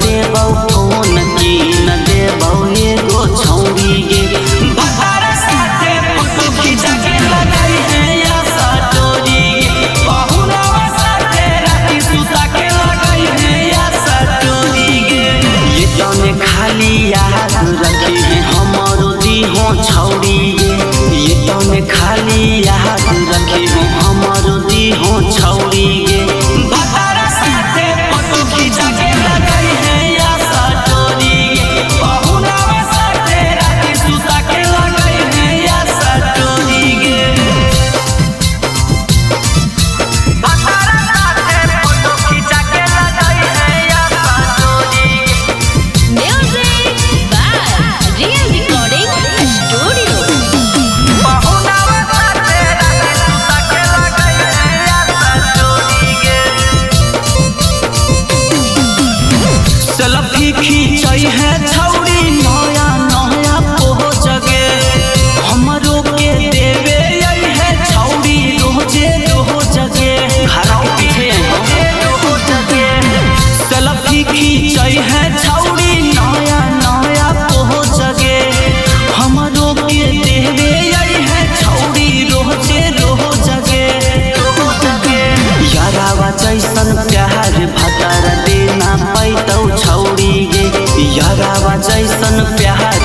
देबौ फोन की न देबौ एगो छौरी गे भतार साथे फोटो खींचा के लगाई है या सटोरी गे बहुरावा साथे राती सुता के लगाई है या सटोरी गे ये तने खाली याद रखी है हमरो दी हो छौरी गे ये तने खाली याद रखी है हमरो दी हो छौरी गे भतार साथे फोटो खींचा के लगाई है या सटोरी गे बहुरावा साथे राती सुता के लगाई है या सटोरी गे भतार साथे फोटो खींचा के लगाई है या सटोरी गे Music by Real Recording Studio. बहुरावा साथे राती सुता के लगाई है या सटोरी गे सेल्फी खींचई है छौरी नया नया पोहो जगे हमरो के देवे आई है छौरी रोजे जगे घरा के पीछे रोहो जगे सेल्फी खींचई है छौरी नया नया पोहो जगे हमरो के देवे आई है छौरी रोजे जगे यारावा जैसन प्यार भतार देना पैतौ छौरी गे यारावा जैसन प्यार